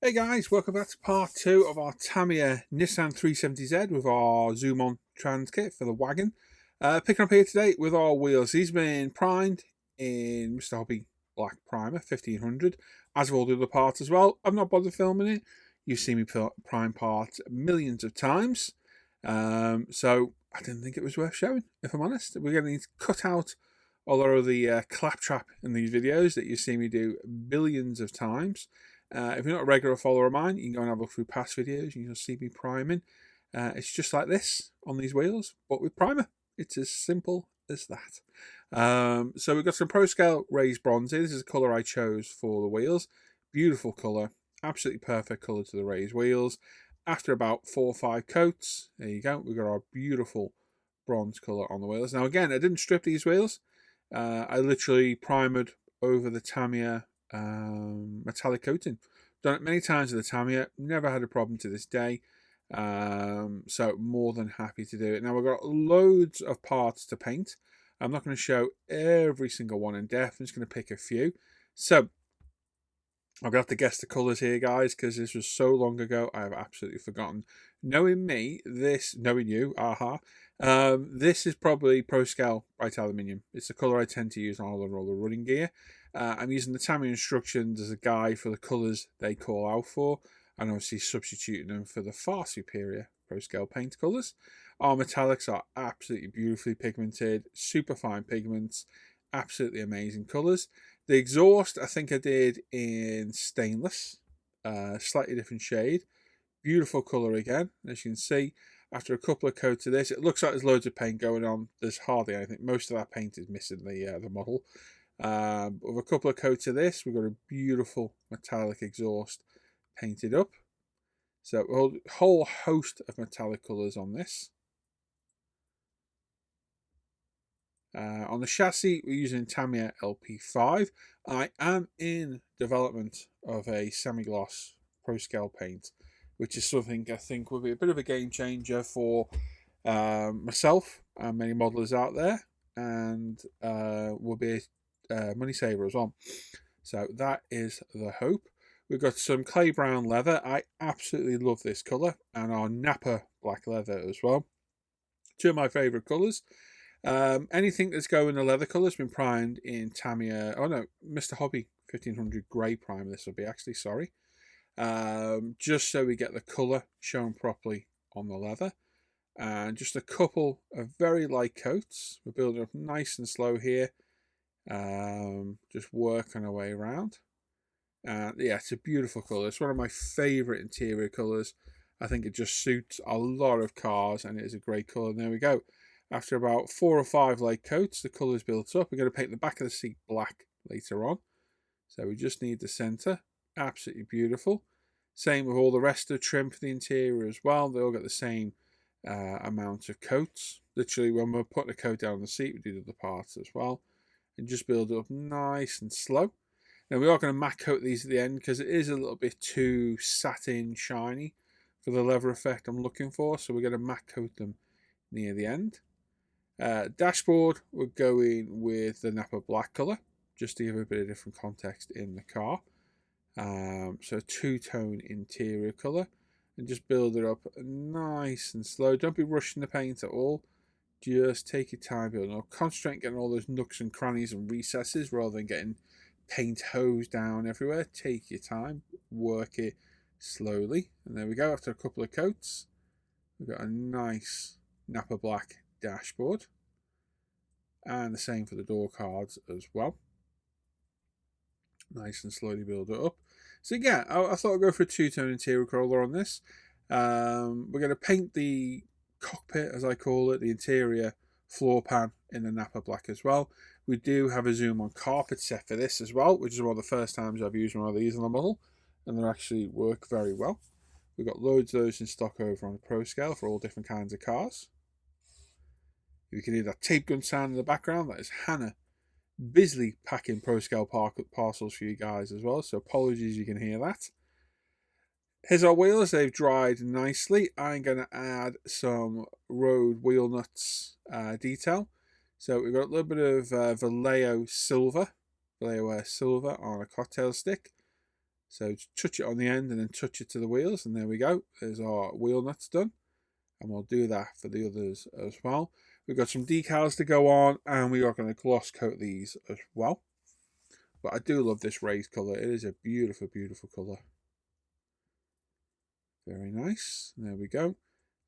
Hey guys, welcome back to part 2 of our Tamiya Nissan 370Z with our Zoom On trans kit for the wagon. Picking up here today with our wheels. These have been primed in Mr. Hobby Black Primer 1500, as with all the other parts as well. I've not bothered filming it. You've seen me prime parts millions of times. So I didn't think it was worth showing, if I'm honest. We're going to need to cut out all of the claptrap in these videos that you've seen me do billions of times. If you're not a regular follower of mine, you can go and have a look through past videos. You'll see me priming. It's just like this on these wheels, but with primer. It's as simple as that. So we've got some Pro Scale raised bronze here. This is the colour I chose for the wheels. Beautiful colour. Absolutely perfect colour to the raised wheels. After about 4 or 5 coats, there you go. We've got our beautiful bronze colour on the wheels. Now again, I didn't strip these wheels. I literally primered over the Tamiya metallic coating. Done it many times with the Tamiya, never had a problem to this day. So more than happy to do it. Now we've got loads of parts to paint. I'm not going to show every single one in depth. I'm just going to pick a few. So I'm going to have to guess the colours here, guys, because this was so long ago, I have absolutely forgotten. Knowing me, knowing you, this is probably Pro Scale Bright Aluminium. It's the colour I tend to use on all the running gear. I'm using the Tamiya instructions as a guide for the colours they call out for, and obviously substituting them for the far superior Pro Scale paint colours. Our metallics are absolutely beautifully pigmented, super fine pigments, absolutely amazing colours. The exhaust, I think I did in stainless, slightly different shade. Beautiful colour again, as you can see. After a couple of coats of this, it looks like there's loads of paint going on. There's hardly anything. Most of that paint is missing the model. With a couple of coats of this, we've got a beautiful metallic exhaust painted up. So a whole host of metallic colours on this. On the chassis, we're using Tamiya LP5. I am in development of a semi-gloss Pro Scale paint, which is something I think will be a bit of a game changer for myself and many modelers out there, and will be a money saver as well. So that is the hope. We've got some clay brown leather. I absolutely love this colour, and our Napa black leather as well. Two of my favourite colours. Anything that's going the leather colour has been primed in Tamiya. Oh no, Mr. Hobby 1500 grey primer. This will be actually, sorry. Just so we get the colour shown properly on the leather. And just a couple of very light coats. We're building up nice and slow here. Just working our way around. Yeah, it's a beautiful colour. It's one of my favourite interior colours. I think it just suits a lot of cars, and it is a great colour. And there we go. After about 4 or 5 light coats, the colour's built up. We're going to paint the back of the seat black later on. So we just need the centre. Absolutely beautiful. Same with all the rest of the trim for the interior as well. They all get the same amount of coats. Literally, when we're putting a coat down on the seat, we do the other parts as well. And just build it up nice and slow. Now, we are going to matte coat these at the end because it is a little bit too satin shiny for the leather effect I'm looking for. So we're going to matte coat them near the end. Dashboard, we're going with the Napa black colour, just to give a bit of different context in the car. So two-tone interior colour, and just build it up nice and slow. Don't be rushing the paint at all. Just take your time building up. Concentrate on getting all those nooks and crannies and recesses rather than getting paint hosed down everywhere. Take your time, work it slowly, and there we go. After a couple of coats, we've got a nice Napa black dashboard, and the same for the door cards as well. Nice and slowly build it up. So yeah, I thought I'd go for a two-tone interior colour on this. We're going to paint the cockpit, as I call it, the interior floor pan in the Napa black as well. We do have a Zoom On carpet set for this as well, which is one of the first times I've used one of these on the model, and they actually work very well. We've got loads of those in stock over on the Pro Scale for all different kinds of cars. You can hear that tape gun sound in the background. That is Hannah busily packing Pro Scale parcels for you guys as well, so apologies you can hear that. Here's our wheels. They've dried nicely. I'm going to add some road wheel nuts detail. So we've got a little bit of Vallejo silver on a cocktail stick. So just touch it on the end and then touch it to the wheels, and there we go. There's our wheel nuts done. And we'll do that for the others as well. We've got some decals to go on, and we are going to gloss coat these as well. But I do love this raised colour. It is a beautiful, beautiful colour. Very nice. There we go.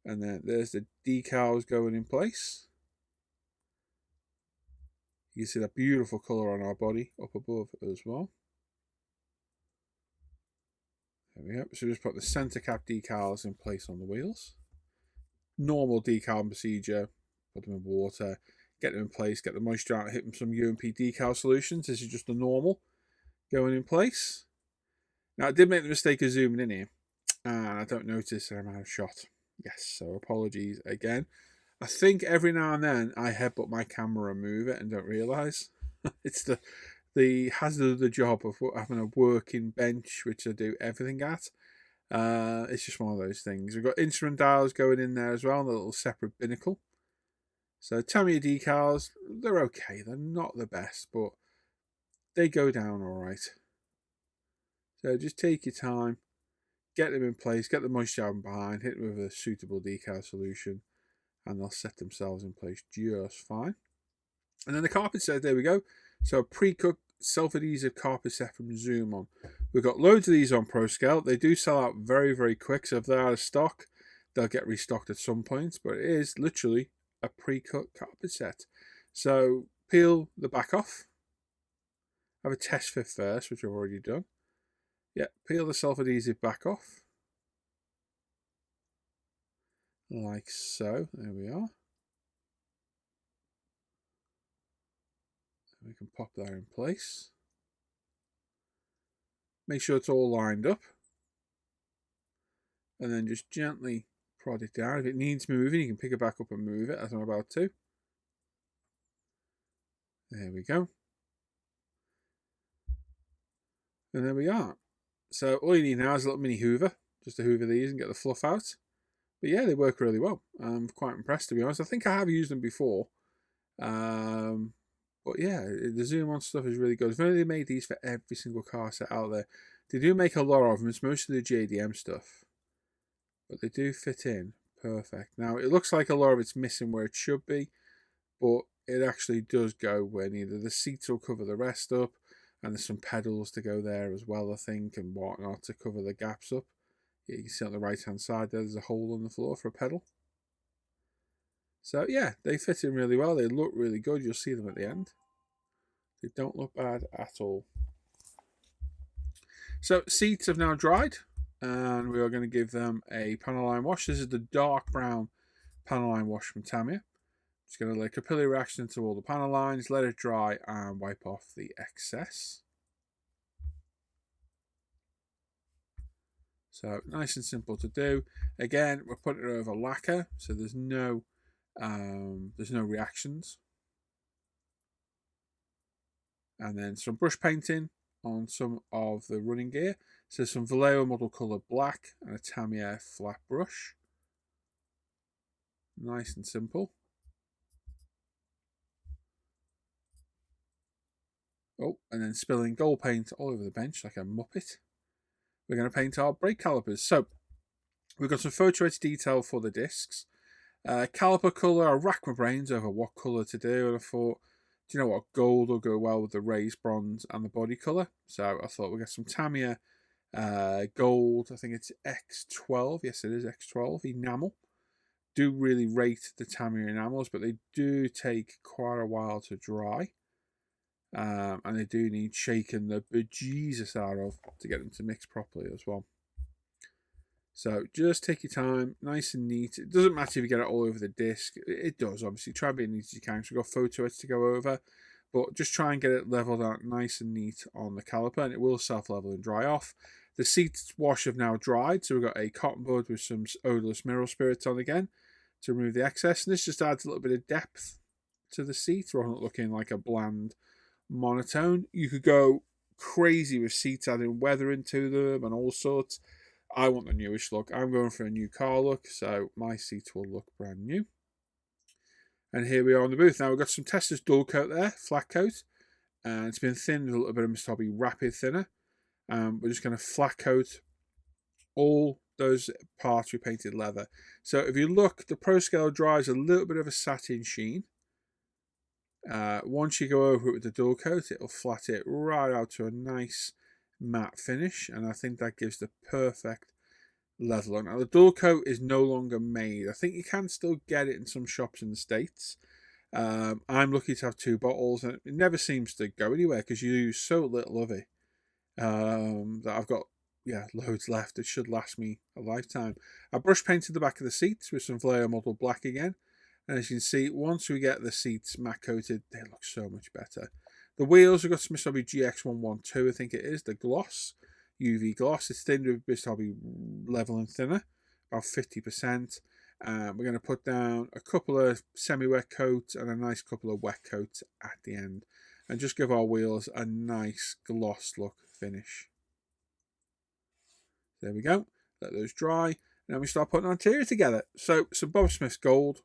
And then there's the decals going in place. You can see that beautiful colour on our body up above as well. There we go. So just put the centre cap decals in place on the wheels. Normal decal procedure. Put them in water, get them in place, get the moisture out, hit them some UMP decal solutions. This is just the normal going in place. Now I did make the mistake of zooming in here, and I don't notice that I'm out of shot. Yes, so apologies again. I think every now and then I headbutt my camera and move it and don't realise. It's the hazard of the job of having a working bench, which I do everything at. It's just one of those things. We've got instrument dials going in there as well, and a little separate binnacle. So Tamiya decals, they're okay. They're not the best, but they go down all right. So just take your time, get them in place, get the moisture out behind, hit them with a suitable decal solution, and they'll set themselves in place just fine. And then the carpet set, there we go. So a pre-cooked self-adhesive carpet set from Zoomon. We've got loads of these on ProScale. They do sell out very, very quick. So if they're out of stock, they'll get restocked at some point. But it is literally a pre-cut carpet set. So peel the back off. Have a test fit first, which I've already done. Yeah, peel the self-adhesive back off. Like so. There we are. We can pop that in place. Make sure it's all lined up. And then just gently prod it down. If it needs moving, you can pick it back up and move it, as I'm about to. There we go. And there we are. So all you need now is a little mini hoover, just to hoover these and get the fluff out. But yeah, they work really well. I'm quite impressed, to be honest. I think I have used them before. But yeah, the Zoomon stuff is really good. If only they made these for every single car set out there. They do make a lot of them. It's mostly the JDM stuff. But they do fit in perfect. Now, it looks like a lot of it's missing where it should be, but it actually does go where needed. The seats will cover the rest up, and there's some pedals to go there as well, I think, and whatnot to cover the gaps up. Yeah, you can see on the right-hand side there's a hole on the floor for a pedal. So, yeah, they fit in really well. They look really good. You'll see them at the end. They don't look bad at all. So, seats have now dried, and we are going to give them a panel line wash. This is the dark brown panel line wash from Tamiya. Just going to let a capillary reaction into all the panel lines, let it dry, and wipe off the excess. So nice and simple to do. Again, we're putting it over lacquer, so there's no reactions. And then some brush painting on some of the running gear. So some Vallejo model colour black and a Tamiya flat brush. Nice and simple. Oh, and then spilling gold paint all over the bench like a muppet. We're going to paint our brake calipers. So we've got some photo etch detail for the discs. Caliper colour, I racked my brains over what colour to do, and I thought, do you know what, gold will go well with the raised bronze and the body colour. So I thought we'll get some Tamiya gold, I think it's X12, yes it is X12, enamel. Do really rate the Tamiya enamels, but they do take quite a while to dry. And they do need shaking the bejesus out of to get them to mix properly as well. So just take your time, nice and neat. It doesn't matter if you get it all over the disc. It does, obviously. Try and be as neat as you can. So we've got photo edits to go over. But just try and get it leveled out nice and neat on the caliper, and it will self-level and dry off. The seats wash have now dried, so we've got a cotton bud with some odorless mineral spirits on again to remove the excess. And this just adds a little bit of depth to the seat, rather than looking like a bland monotone. You could go crazy with seats, adding weather into them and all sorts. I want the newish look. I'm going for a new car look, so my seats will look brand new. And here we are on the booth. Now we've got some Teslas dual coat there, flat coat, and it's been thinned with a little bit of Mr. Hobby rapid thinner. We're just going to flat coat all those parts we painted leather. So if you look, the Pro Scale dries a little bit of a satin sheen. Once you go over it with the dual coat, it'll flat it right out to a nice matte finish, and I think that gives the perfect leather look. Now the dual coat is no longer made. I think you can still get it in some shops in the States. I'm lucky to have 2 bottles, and it never seems to go anywhere because you use so little of it that I've got loads left. It should last me a lifetime. I brush painted the back of the seats with some Vallejo Model Black again, and as you can see, once we get the seats matte coated, they look so much better. The wheels, we've got some Mr. Hobby GX112, I think it is, the gloss, UV gloss. It's thinned with Mr. Hobby level and thinner, about 50%. We're going to put down a couple of semi-wet coats and a nice couple of wet coats at the end, and just give our wheels a nice gloss look finish. There we go. Let those dry, and then we start putting our interior together. So some Bob Smith's gold.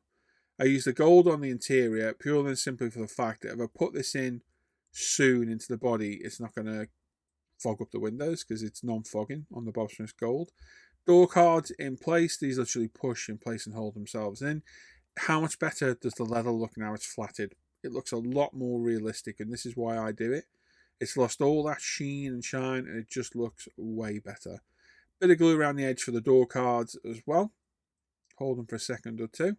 I use the gold on the interior purely and simply for the fact that if I put this in soon into the body, it's not going to fog up the windows because it's non-fogging on the Bob Smith's gold. Door cards in place. These literally push in place and hold themselves in. How much better does the leather look now it's flatted? It looks a lot more realistic, and this is why I do it. It's lost all that sheen and shine, and it just looks way better. Bit of glue around the edge for the door cards as well. Hold them for a second or two.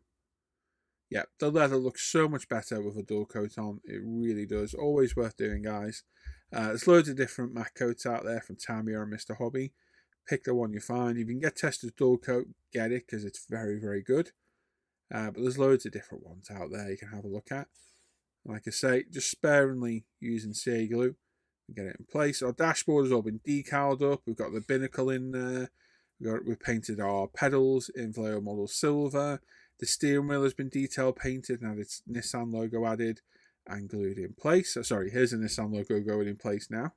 Yeah, the leather looks so much better with a dual coat on. It really does. Always worth doing, guys. There's loads of different matte coats out there from Tamiya and Mr. Hobby. Pick the one you find. If you can get tested dual coat, get it because it's very, very good. But there's loads of different ones out there you can have a look at. Like I say, just sparingly using CA glue and get it in place. Our dashboard has all been decaled up. We've got the binnacle in there. We've painted our pedals in Vallejo Model Silver. The steering wheel has been detail painted and had its Nissan logo added and glued in place. So, sorry, here's a Nissan logo going in place now.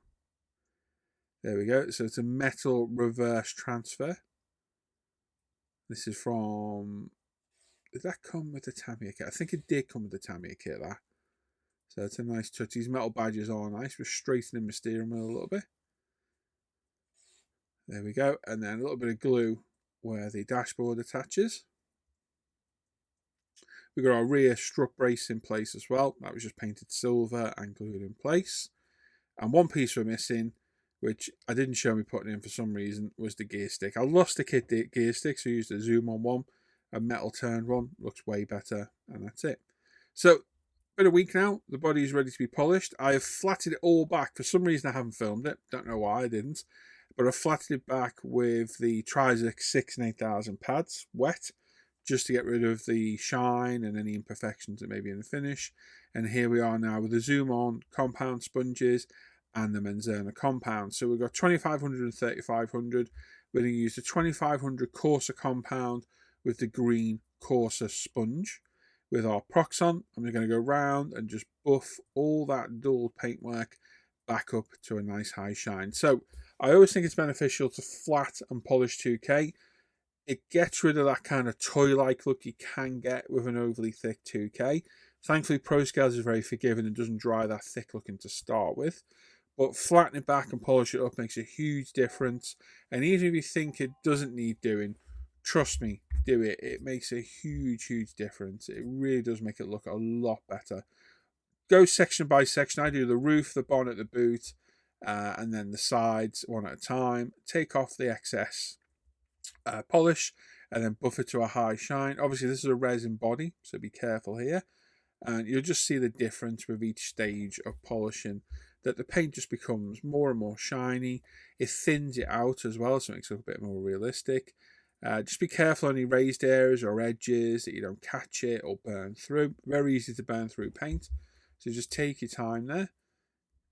There we go. So it's a metal reverse transfer. This is from... Did that come with the Tamiya kit? I think it did come with the Tamiya kit, that. So it's a nice touch. These metal badges are nice. We're straightening the steering wheel a little bit. There we go. And then a little bit of glue where the dashboard attaches. We've got our rear strut brace in place as well. That was just painted silver and glued in place. And one piece we're missing, which I didn't show me putting in for some reason, was the gear stick. I lost the kit gear stick, so I used a zoom on one. A metal turned one. Looks way better. And that's it. So, been a week now. The body is ready to be polished. I have flatted it all back. For some reason I haven't filmed it. Don't know why I didn't. But I flatted it back with the Trizac 6 and 8000 pads, wet, just to get rid of the shine and any imperfections that may be in the finish. And here we are now with the Zoom On compound sponges and the Menzerna compound. So we've got 2500 and 3500. We're going to use the 2500 coarser compound with the green coarser sponge with our Proxon. And we're going to go round and just buff all that dull paintwork back up to a nice high shine. So I always think it's beneficial to flat and polish 2K. It gets rid of that kind of toy-like look you can get with an overly thick 2K. Thankfully, Pro Scales is very forgiving and doesn't dry that thick looking to start with. But flatten it back and polish it up makes a huge difference. And even if you think it doesn't need doing, trust me, do it. It makes a huge, huge difference. It really does make it look a lot better. Go section by section. I do the roof, the bonnet, the boot, and then the sides one at a time. Take off the excess polish and then buff it to a high shine. Obviously this is a resin body, so be careful here, and you'll just see the difference with each stage of polishing, that the paint just becomes more and more shiny. It thins it out as well, so it makes it look a bit more realistic. Just be careful on any raised areas or edges that you don't catch it or burn through. Very easy to burn through paint, so just take your time there.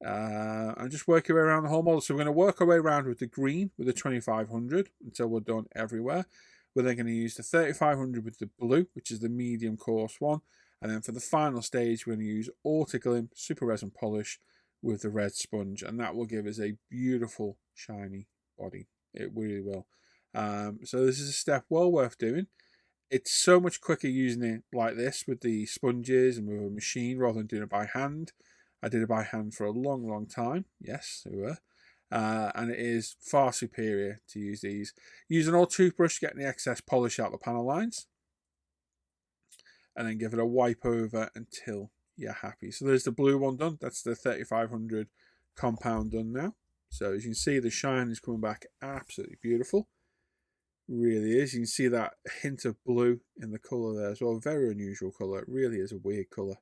And just work your way around the whole model. So we're going to work our way around with the green with the 2500 until we're done everywhere. We're then going to use the 3500 with the blue, which is the medium coarse one, and then for the final stage we're going to use Autoglim Super Resin Polish with the red sponge, and that will give us a beautiful shiny body. It really will. So this is a step well worth doing. It's so much quicker using it like this with the sponges and with a machine rather than doing it by hand. I did it by hand for a long, long time. Yes, we were. and it is far superior to use these. Use an old toothbrush, getting the excess polish out the panel lines, and then give it a wipe over until you're happy. So there's the blue one done. That's the 3500 compound done now. So as you can see, the shine is coming back absolutely beautiful. Really is. You can see that hint of blue in the colour there as well. Very unusual colour. It really is a weird colour.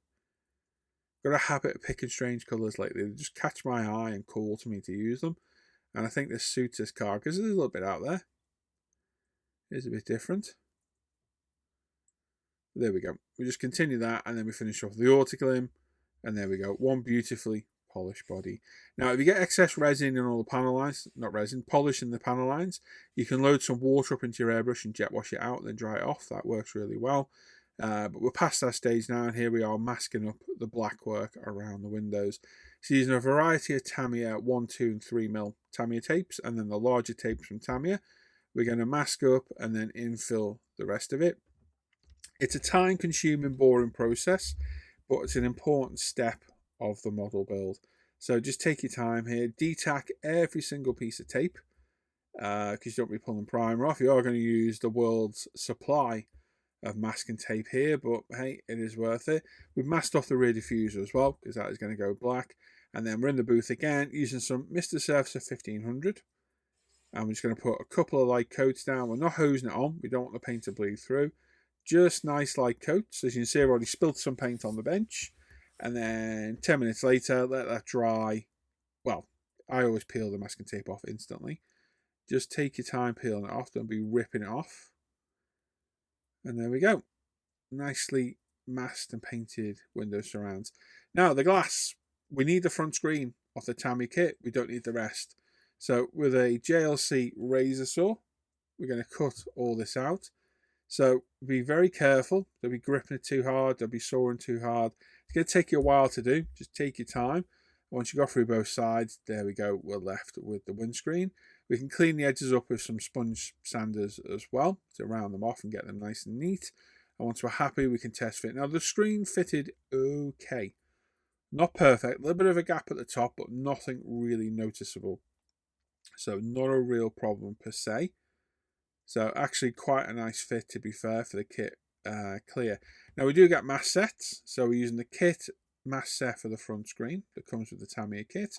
Got a habit of picking strange colours lately. They just catch my eye and call to me to use them. And I think this suits this car because it's a little bit out there. It is a bit different. There we go. We just continue that and then we finish off the autoglim. And there we go. One beautifully polished body. Now, if you get excess resin in all the panel lines, not resin, polish in the panel lines, you can load some water up into your airbrush and jet wash it out, then dry it off. That works really well. But we're past that stage now, and here we are masking up the black work around the windows. So using a variety of Tamiya 1, 2 and 3 mil Tamiya tapes, and then the larger tapes from Tamiya. We're going to mask up and then infill the rest of it. It's a time-consuming, boring process, but it's an important step of the model build. So just take your time here, detack every single piece of tape, because you don't be pulling primer off. You are going to use the world's supply of masking tape here, but hey, it is worth it. We've masked off the rear diffuser as well, because that is going to go black. And then we're in the booth again, using some Mr. Surfacer 1500. And we're just going to put a couple of light coats down. We're not hosing it on, we don't want the paint to bleed through. Just nice light coats. As you can see, I've already spilled some paint on the bench. And then 10 minutes later, let that dry. Well, I always peel the masking tape off instantly. Just take your time peeling it off. Don't be ripping it off. And there we go. Nicely masked and painted window surrounds. Now, the glass. We need the front screen of the Tamiya kit. We don't need the rest. So with a JLC razor saw, we're going to cut all this out. So be very careful. Don't be gripping it too hard. Don't be sawing too hard. It's going to take you a while to do. Just take your time. Once you go through both sides, there we go. We're left with the windscreen. We can clean the edges up with some sponge sanders as well to round them off and get them nice and neat. And once we're happy, we can test fit. Now, the screen fitted okay. Not perfect. A little bit of a gap at the top, but nothing really noticeable. So not a real problem per se. So actually quite a nice fit, to be fair, for the kit clear. Now we do get mask sets. So we're using the kit mask set for the front screen that comes with the Tamiya kit.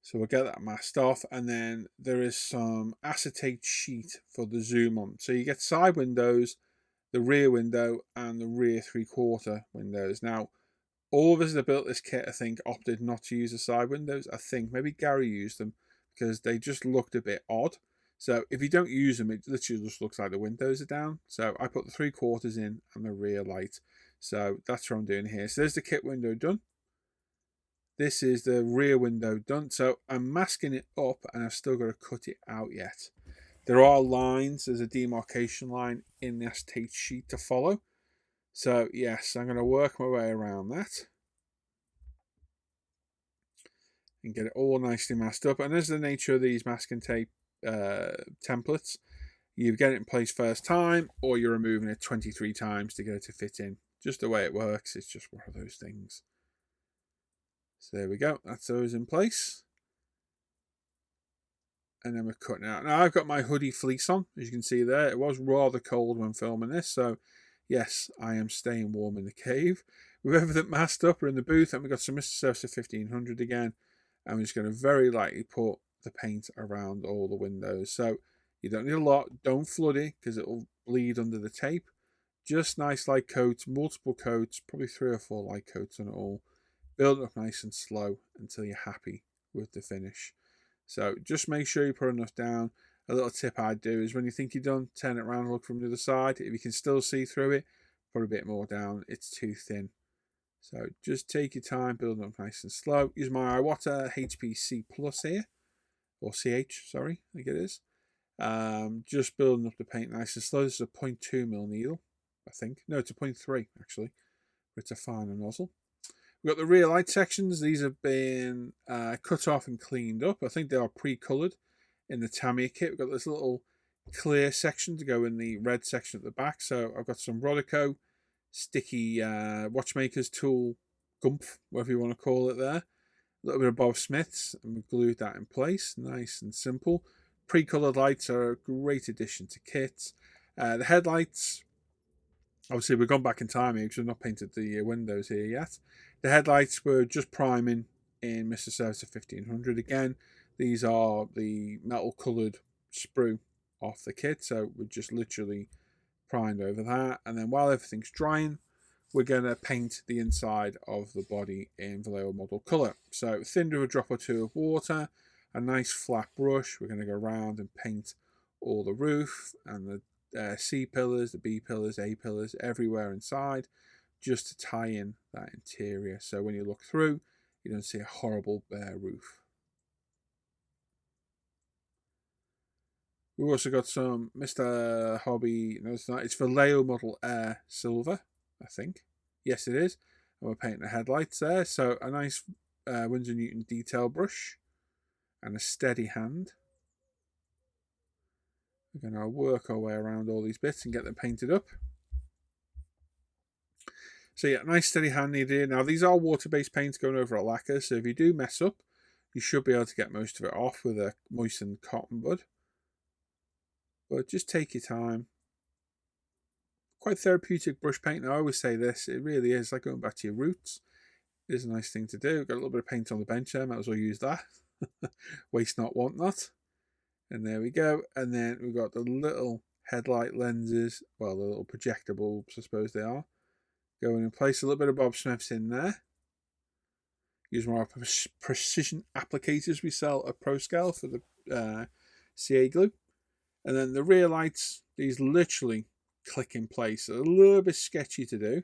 So we'll get that masked off, and then there is some acetate sheet for the zoom on. So you get side windows, the rear window, and the rear 3/4 windows. Now, all of us that built this kit, I think, opted not to use the side windows. I think maybe Gary used them because they just looked a bit odd. So if you don't use them, it literally just looks like the windows are down. So I put the 3/4 in and the rear light. So that's what I'm doing here. So there's the kit window done. This is the rear window done. So I'm masking it up and I've still got to cut it out yet. There are lines. There's a demarcation line in the acetate sheet to follow. So yes, I'm going to work my way around that and get it all nicely masked up. And as the nature of these masking tape templates, you get it in place first time, or you're removing it 23 times to get it to fit in. Just the way it works. It's just one of those things. So there we go. That's those in place. And then we're cutting out. Now I've got my hoodie fleece on, as you can see there. It was rather cold when filming this, so yes, I am staying warm in the cave. With everything masked up, we're in the booth, and we've got some Mr. Surfacer 1500 again. And we're just going to very lightly put the paint around all the windows. So you don't need a lot. Don't flood it because it will bleed under the tape. Just nice light coats, multiple coats, probably 3 or 4 light coats on it all. Build it up nice and slow until you're happy with the finish. So just make sure you put enough down. A little tip I'd do is when you think you're done, turn it around and look from the other side. If you can still see through it, put a bit more down. It's too thin. So just take your time, build up nice and slow. Use my Iwata HPC Plus here, or CH, sorry, I think it is. Just building up the paint nice and slow. This is a 0.2mm needle, I think. No, it's a 0.3 actually. But it's a finer nozzle. We've got the rear light sections. These have been cut off and cleaned up. I think they are pre-coloured in the Tamiya kit. We've got this little clear section to go in the red section at the back. So I've got some Rodico sticky watchmaker's tool, gumph, whatever you want to call it there. little bit of Bob Smith's, and we glued that in place. Nice and simple. Pre-coloured lights are a great addition to kits. The headlights, obviously we've gone back in time here because we've not painted the windows here yet. The headlights were just priming in Mr. Servicer 1500. Again, these are the metal coloured sprue off the kit, so we're just literally primed over that. And then while everything's drying, we're going to paint the inside of the body in Vallejo model colour. So thinned with a drop or two of water, a nice flat brush. We're going to go around and paint all the roof and the C pillars, the B pillars, A pillars, everywhere inside, just to tie in that interior. So when you look through, you don't see a horrible bare roof. We've also got some Mr. Hobby, no it's not, it's Vallejo Model Air Silver, I think. Yes, it is. And we're painting the headlights there. So a nice Winsor Newton detail brush and a steady hand. We're going to work our way around all these bits and get them painted up. So yeah, nice steady hand needed here. Now these are water-based paints going over a lacquer, so if you do mess up, you should be able to get most of it off with a moistened cotton bud. But just take your time. Quite therapeutic brush paint. I always say this, it really is like going back to your roots. It is a nice thing to do. Got a little bit of paint on the bench there, might as well use that. Waste not, want not. And there we go. And then we've got the little headlight lenses, well, the little projector bulbs, I suppose they are, going in place. A little bit of Bob Smith's in there. Using our precision applicators we sell at ProScale for the CA glue. And then the rear lights, these literally click in place. A little bit sketchy to do,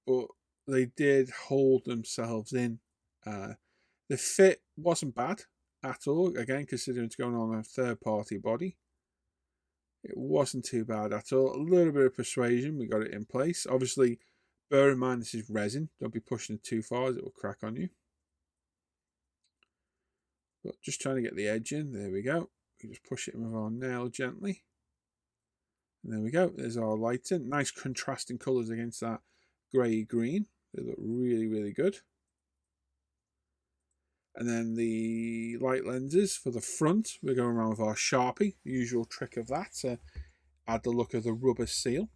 but they did hold themselves in. The fit wasn't bad at all. Again, considering it's going on a third-party body, it wasn't too bad at all. A little bit of persuasion, we got it in place. Obviously, bear in mind this is resin. Don't be pushing it too far as it will crack on you. But just trying to get the edge in. There we go. We just push it in with our nail gently. And there we go. There's our lights in. Nice contrasting colours against that grey green. They look really, really good. And then the light lenses for the front, we're going around with our Sharpie, the usual trick of that, to add the look of the rubber seal.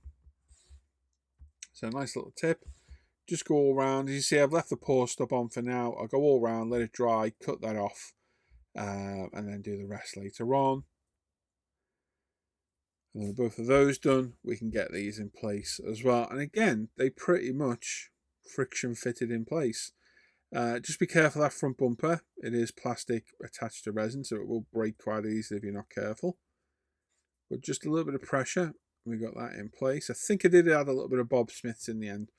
So nice little tip. Just go all around. As you see, I've left the pour stop on for now. I'll go all around, let it dry, cut that off, and then do the rest later on. And then with both of those done, we can get these in place as well. And again, they pretty much friction fitted in place. Just be careful that front bumper. It is plastic attached to resin, so it will break quite easily if you're not careful. But just a little bit of pressure, we got that in place. I think I did add a little bit of Bob Smith's in the end,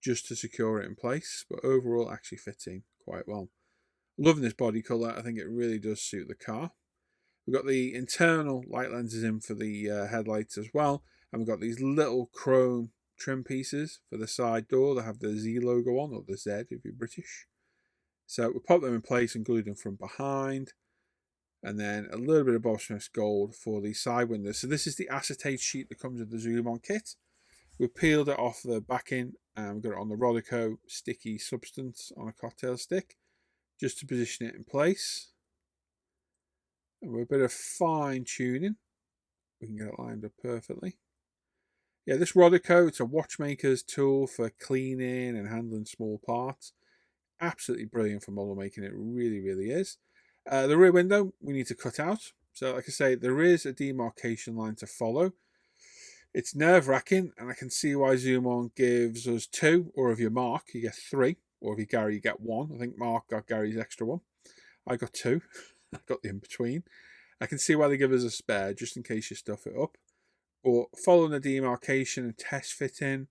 just to secure it in place. But overall, actually fitting quite well. Loving this body colour. I think it really does suit the car. We've got the internal light lenses in for the headlights as well. And we've got these little chrome trim pieces for the side door that have the Z logo on, or the Z if you're British. So we pop them in place and glued them from behind. And then a little bit of Bob Smith's gold for the side windows. So this is the acetate sheet that comes with the Zoom On kit. We've peeled it off the backing and we've got it on the Rodico sticky substance on a cocktail stick, just to position it in place. And with a bit of fine tuning, we can get it lined up perfectly. Yeah, this Rodico, it's a watchmaker's tool for cleaning and handling small parts. Absolutely brilliant for model making, it really, really is. The rear window, we need to cut out. So like I say, there is a demarcation line to follow. It's nerve-wracking, and I can see why Zoom On gives us 2, or if you're Mark, you get 3, or if you're Gary, you get 1. I think Mark got Gary's extra one. I got 2. I got the in-between. I can see why they give us a spare, just in case you stuff it up. But following the demarcation and test fitting,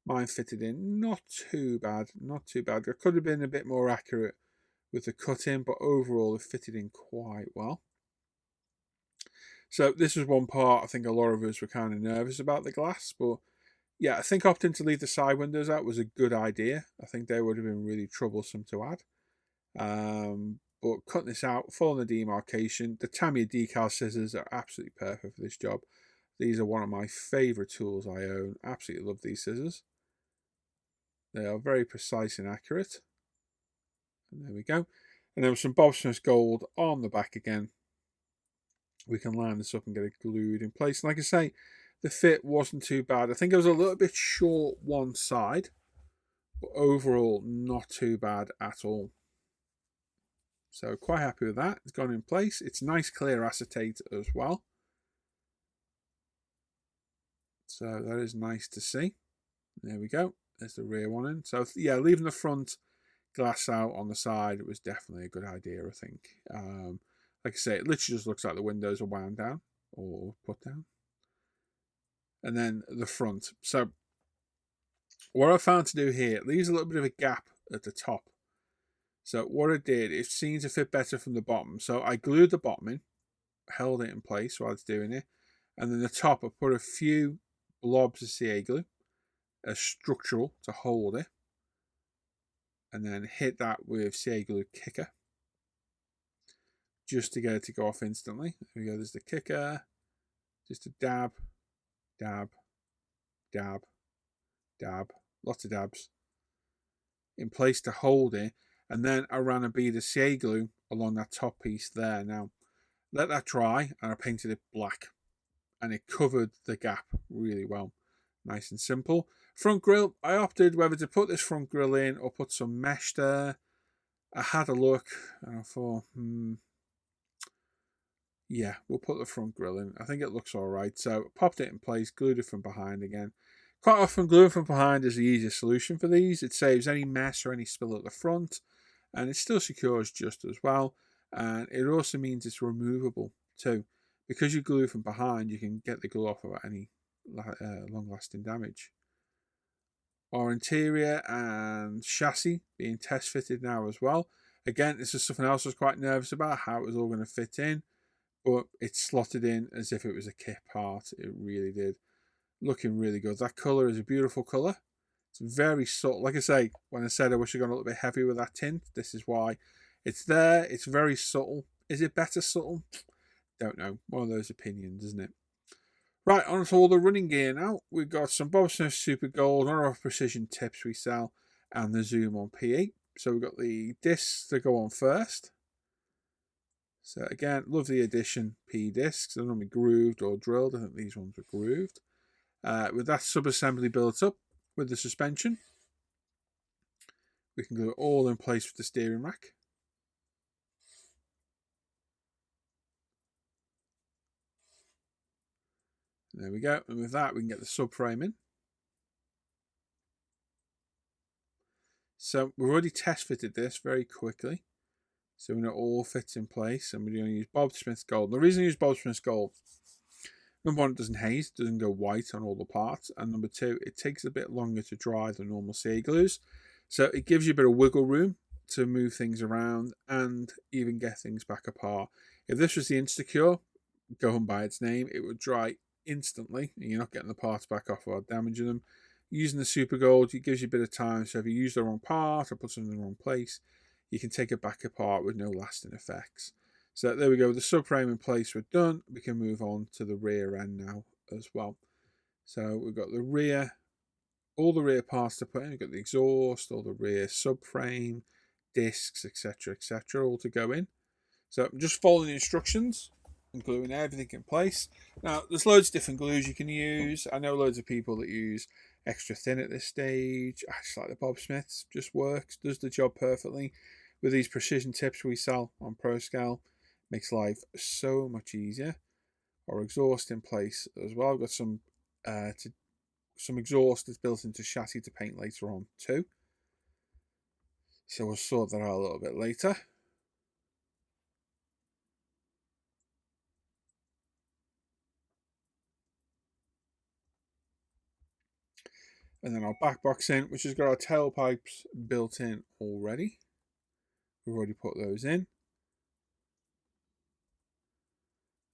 mine fitted in not too bad, not too bad. I could have been a bit more accurate with the cutting, but overall it fitted in quite well. So this was one part I think a lot of us were kind of nervous about the glass, but yeah, I think opting to leave the side windows out was a good idea. I think they would have been really troublesome to add. But cutting this out, following the demarcation, the Tamiya decal scissors are absolutely perfect for this job. These are one of my favourite tools I own. Absolutely love these scissors. They are very precise and accurate. And there we go. And then with some Bob Smith's gold on the back again, we can line this up and get it glued in place. And like I say, the fit wasn't too bad. I think it was a little bit short one side, but overall not too bad at all. So quite happy with that. It's gone in place. It's nice clear acetate as well. So that is nice to see. There we go. There's the rear one in. So yeah, leaving the front glass out on the side was definitely a good idea, I think. Like I say, it literally just looks like the windows are wound down or put down. And then the front. So what I found to do here, it leaves a little bit of a gap at the top. So what I did, it seemed to fit better from the bottom. So I glued the bottom in, held it in place while I was doing it. And then the top, I put a few blobs of CA glue, as structural to hold it. And then hit that with CA glue kicker, just to get it to go off instantly. There we go, there's the kicker. Just a dab, dab, dab, dab, lots of dabs in place to hold it. And then I ran a bead of CA glue along that top piece there. Now, let that dry, and I painted it black. And it covered the gap really well. Nice and simple. Front grille, I opted whether to put this front grille in or put some mesh there. I had a look, and I thought, yeah, we'll put the front grille in. I think it looks all right. So popped it in place, glued it from behind again. Quite often, gluing from behind is the easiest solution for these. It saves any mess or any spill at the front, and it still secures just as well. And it also means it's removable too. Because you glue from behind, you can get the glue off without any long-lasting damage. Our interior and chassis being test fitted now as well. Again, this is something else I was quite nervous about, how it was all going to fit in. But it's slotted in as if it was a kit part. It really did. Looking really good. That colour is a beautiful colour. It's very subtle. Like I say, when I said I wish I'd gone a little bit heavy with that tint, this is why. It's there. It's very subtle. Is it better subtle? Don't know. One of those opinions, isn't it? Right, on to all the running gear now. We've got some Bob Smith Super Gold, one of our precision tips we sell, and the Zoom on P8. So we've got the discs that go on first. So again, love the Edition P discs. They're normally grooved or drilled. I think these ones were grooved. With that sub-assembly built up with the suspension, we can glue it all in place with the steering rack. There we go. And with that, we can get the subframe in. So we've already test fitted this very quickly. So when it all fits in place, and we're going to use Bob Smith's Gold. The reason I use Bob Smith's Gold, number one, it doesn't haze, it doesn't go white on all the parts. And number two, it takes a bit longer to dry than normal CA glues. So it gives you a bit of wiggle room to move things around and even get things back apart. If this was the Instacure, going by its name, it would dry instantly, and you're not getting the parts back off without damaging them. Using the Super Gold, it gives you a bit of time, so if you use the wrong part or put something in the wrong place, you can take it back apart with no lasting effects. So there we go, the subframe in place, we're done. We can move on to the rear end now as well. So we've got the rear, all the rear parts to put in. We've got the exhaust, all the rear subframe, discs, etc., all to go in. So I'm just following the instructions and gluing everything in place. Now, there's loads of different glues you can use. I know loads of people that use extra thin at this stage. I just like the Bob Smith's, just works, does the job perfectly. With these precision tips we sell on ProScale, makes life so much easier. Our exhaust in place as well. I've got some exhaust that's built into chassis to paint later on too. So we'll sort that out a little bit later. And then our back box in, which has got our tailpipes built in already. We've already put those in.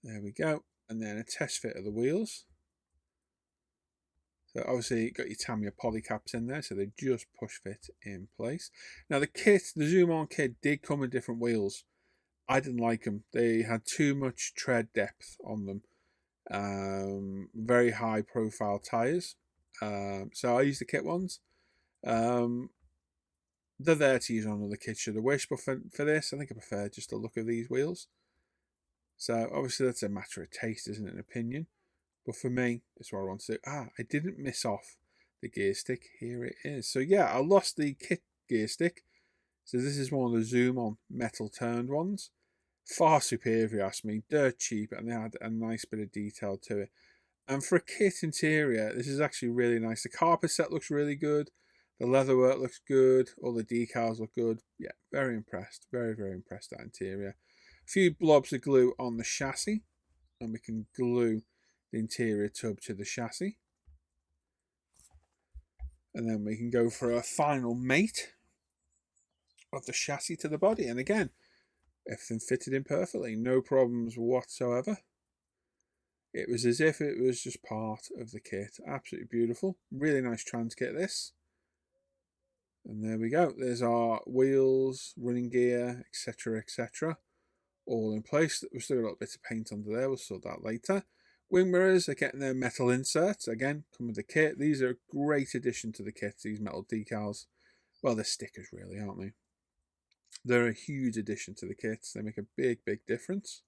There we go. And then a test fit of the wheels. So obviously you've got your Tamiya poly caps in there, so they just push fit in place. Now the kit, the Zoom On kit, did come with different wheels. I didn't like them. They had too much tread depth on them. Very high profile tyres. So I used the kit ones. they're there to use on other kits should I wish, but for this, I think I prefer just the look of these wheels. So obviously that's a matter of taste, isn't it, an opinion? But for me, that's what I want to do. I didn't miss off the gear stick. Here it is. So yeah, I lost the kit gear stick. So this is one of the Zoom on metal turned ones. Far superior, if you ask me. Dirt cheap, and they had a nice bit of detail to it. And for a kit interior, this is actually really nice. The carpet set looks really good. The leatherwork looks good. All the decals look good. Yeah, very impressed. Very, very impressed with that interior. A few blobs of glue on the chassis. And we can glue the interior tub to the chassis. And then we can go for a final mate of the chassis to the body. And again, everything fitted in perfectly. No problems whatsoever. It was as if it was just part of the kit. Absolutely beautiful. Really nice trans kit, this. And there we go. There's our wheels, running gear, etc., etc. All in place. We've still got a little bit of paint under there. We'll sort that later. Wing mirrors are getting their metal inserts. Again, come with the kit. These are a great addition to the kit, these metal decals. Well, they're stickers really, aren't they? They're a huge addition to the kits. They make a big, big difference.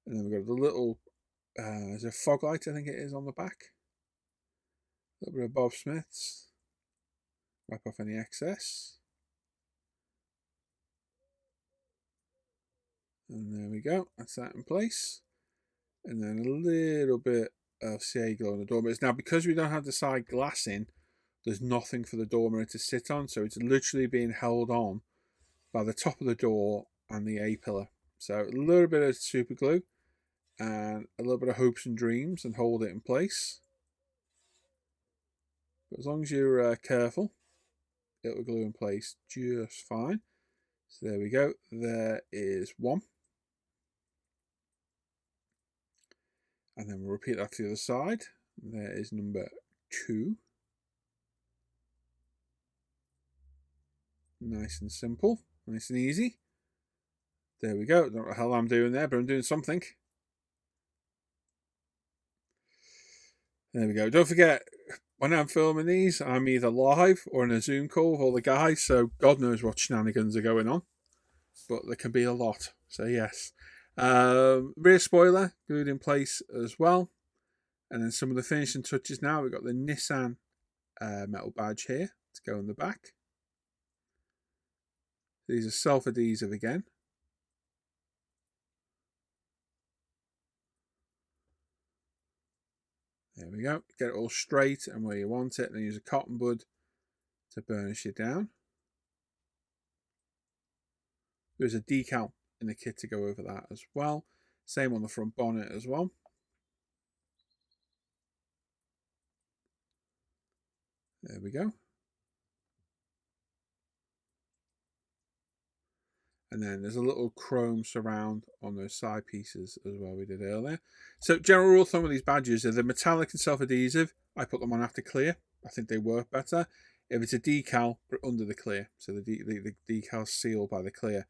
And then we've got the little, there's a fog light, I think it is, on the back. A little bit of Bob Smith's. Wipe off any excess. And there we go. That's that in place. And then a little bit of CA glow on the door mirrors. Now, because we don't have the side glass in, there's nothing for the door mirror to sit on. So it's literally being held on by the top of the door and the A-pillar. So a little bit of super glue and a little bit of hopes and dreams and hold it in place. But as long as you're careful, it will glue in place just fine. So there we go. There is one. And then we'll repeat that to the other side. There is number 2. Nice and simple. Nice and easy. There we go. Don't know what the hell I'm doing there, but I'm doing something. There we go. Don't forget, when I'm filming these, I'm either live or in a Zoom call with all the guys, so God knows what shenanigans are going on. But there can be a lot. So yes. Rear spoiler glued in place as well. And then some of the finishing touches now. We've got the Nissan metal badge here to go on the back. These are self-adhesive again. There we go. Get it all straight and where you want it. And then use a cotton bud to burnish it down. There's a decal in the kit to go over that as well. Same on the front bonnet as well. There we go. And then there's a little chrome surround on those side pieces as well we did earlier. So general rule of thumb with these badges, if they're metallic and self-adhesive, I put them on after clear. I think they work better. If it's a decal, put it under the clear. So the decal's sealed by the clear.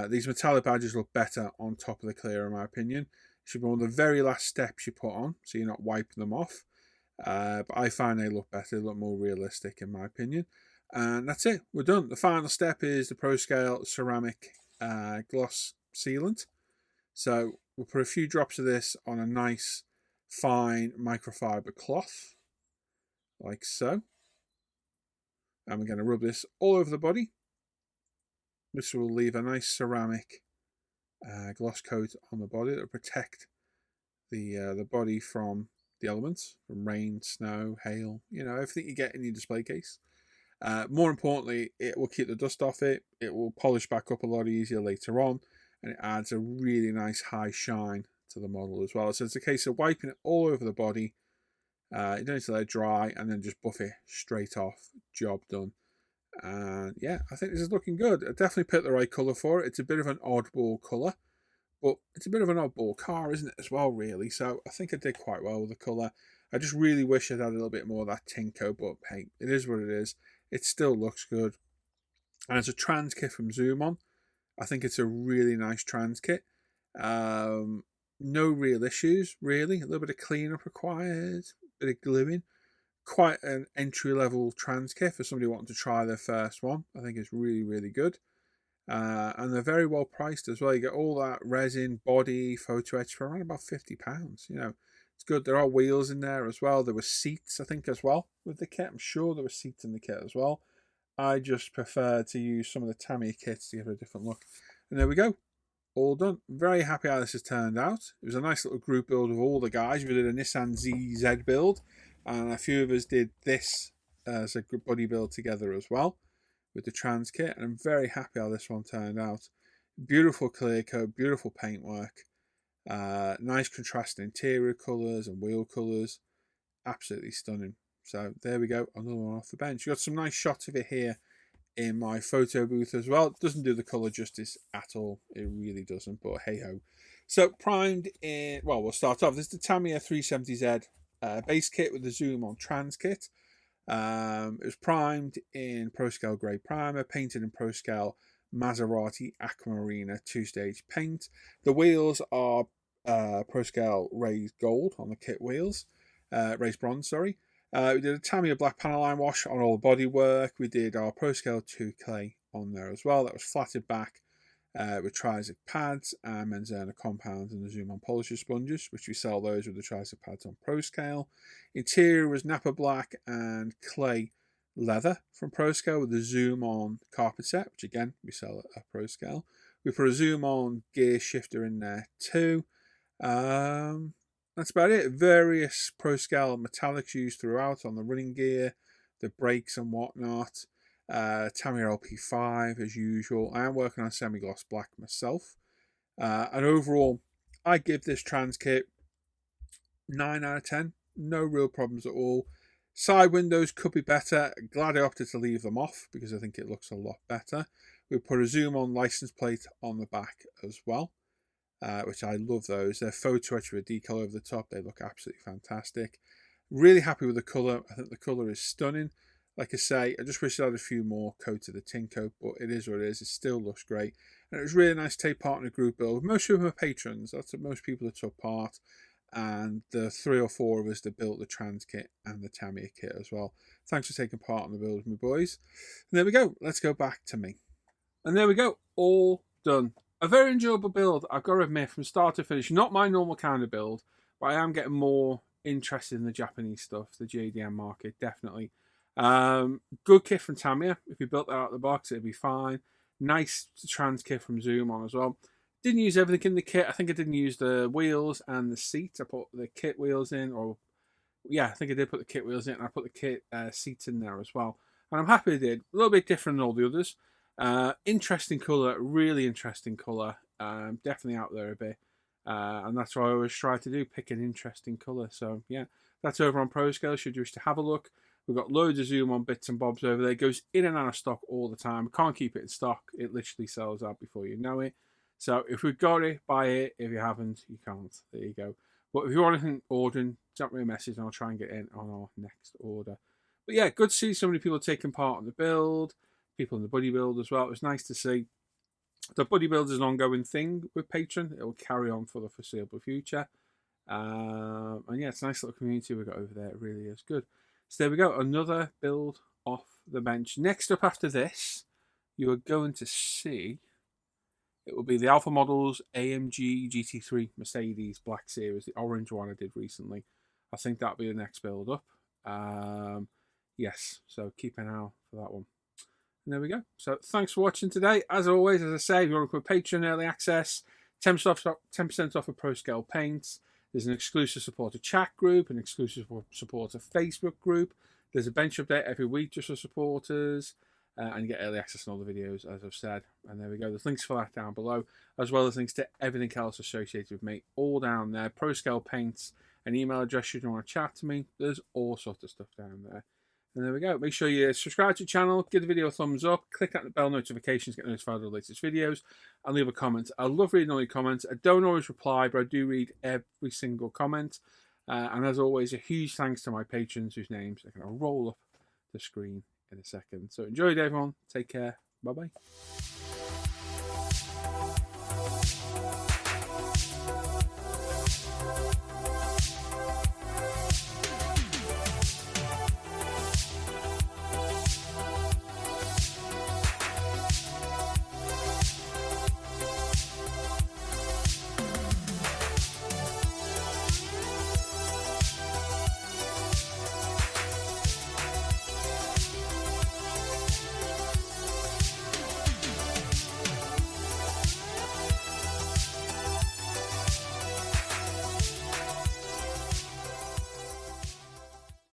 These metallic badges look better on top of the clear in my opinion. It should be one of the very last steps you put on, so you're not wiping them off. But I find they look better, they look more realistic in my opinion. And that's it, we're done. The final step is the ProScale ceramic gloss sealant. So we'll put a few drops of this on a nice fine microfiber cloth, like so. And we're going to rub this all over the body. This will leave a nice ceramic gloss coat on the body that will protect the body from the elements, from rain, snow, hail, you know, everything you get in your display case. More importantly, it will keep the dust off it. It will polish back up a lot easier later on, and it adds a really nice high shine to the model as well. So it's a case of wiping it all over the body. You don't need to let it dry, and then just buff it straight off. Job done. And yeah, I think this is looking good. I definitely picked the right colour for it. It's a bit of an oddball colour, but it's a bit of an oddball car, isn't it, as well, really? So I think I did quite well with the colour. I just really wish I'd had a little bit more of that Tinko, but hey, it is what it is. It still looks good. And as a trans kit from Zoom I think it's a really nice trans kit. No real issues, really. A little bit of cleanup required, a bit of gluing. quite an entry-level trans kit for somebody wanting to try their first one. I think it's really, really good. And they're very well priced as well. You get all that resin, body, photo etch for around about £50. You know, it's good. There are wheels in there as well. There were seats, I think, as well with the kit. I'm sure there were seats in the kit as well. I just prefer to use some of the Tamiya kits to give it a different look. And there we go. All done. Very happy how this has turned out. It was a nice little group build of all the guys. We did a Nissan ZZ build, and a few of us did this as a good buddy build together as well with the trans kit. And I'm very happy how this one turned out. Beautiful clear coat, beautiful paintwork, nice contrasting interior colours and wheel colours. Absolutely stunning. So there we go, another one off the bench. You got some nice shots of it here in my photo booth as well. It doesn't do the colour justice at all. It really doesn't, but hey ho. So primed in, well, we'll start off. This is the Tamiya 370Z base kit with the Zoom on trans kit. It was primed in ProScale grey primer, painted in ProScale Maserati Aquamarina 2-stage paint. The wheels are ProScale raised gold on the kit wheels, raised bronze, sorry. We did a Tamiya black panel line wash on all the bodywork. We did our ProScale 2 clay on there as well. That was flatted back with Trizic pads and Menzerna compounds and the Zoom on polisher sponges, which we sell those with the Trizic pads on ProScale. Interior was Napa black and clay leather from ProScale with the Zoom on carpet set, which again we sell at ProScale. We put a Zoom on gear shifter in there too. That's about it. Various ProScale metallics used throughout on the running gear, the brakes and whatnot. Tamiya LP5 as usual. I am working on semi-gloss black myself. And overall, I give this trans kit 9 out of 10. No real problems at all. Side windows could be better. Glad I opted to leave them off because I think it looks a lot better. We put a Zoom on license plate on the back as well. Which I love those. They're photo etched with a decal over the top. They look absolutely fantastic. Really happy with the colour. I think the colour is stunning. Like I say, I just wish I had a few more coats of the tin coat, but it is what it is. It still looks great. And it was really nice to take part in a group build. Most of them are patrons. That's most people that took part. And the 3 or 4 of us that built the trans kit and the Tamiya kit as well. Thanks for taking part in the build with me, boys. And there we go. Let's go back to me. And there we go. All done. A very enjoyable build, I've got to admit, from start to finish. Not my normal kind of build, but I am getting more interested in the Japanese stuff, the JDM market, definitely. Good kit from Tamiya. If you built that out of the box, it'd be fine. Nice trans kit from Zoom on as well. Didn't use everything in the kit. I think I didn't use the wheels and the seats. I put the kit wheels in, or yeah, I think I did put the kit wheels in, and I put the kit seats in there as well. And I'm happy I did. A little bit different than all the others. Interesting colour, really interesting colour. Definitely out there a bit. And that's what I always try to do, pick an interesting colour. So yeah, that's over on ProScale should you wish to have a look. We've got loads of Zoom on bits and bobs over there. It goes in and out of stock all the time. Can't keep it in stock. It literally sells out before you know it. So if we've got it, buy it. If you haven't, you can't. There you go. But if you want anything ordering, drop me a message and I'll try and get in on our next order. But yeah, good to see so many people taking part in the build. People in the buddy build as well. It was nice to see. The buddy build is an ongoing thing with Patreon. It will carry on for the foreseeable future. And yeah, it's a nice little community we've got over there. It really is good. So there we go. Another build off the bench. Next up after this, you are going to see, it will be the Alpha Models AMG GT3 Mercedes Black Series, the orange one I did recently. I think that'll be the next build up. Yes, so keep an eye out for that one. And there we go. So thanks for watching today. As always, as I say, if you want to put Patreon early access, 10% off of ProScale paints. There's an exclusive supporter chat group, an exclusive supporter Facebook group. There's a bench update every week just for supporters. And you get early access on all the videos, as I've said. And there we go. There's links for that down below, as well as links to everything else associated with me, all down there. ProScale paints, an email address should you want to chat to me. There's all sorts of stuff down there. And there we go. Make sure you subscribe to the channel, give the video a thumbs up, click that bell notifications, get notified of the latest videos, and leave a comment. I love reading all your comments. I don't always reply, but I do read every single comment. And as always, a huge thanks to my patrons whose names are going to roll up the screen in a second. So enjoy it, everyone. Take care. Bye-bye.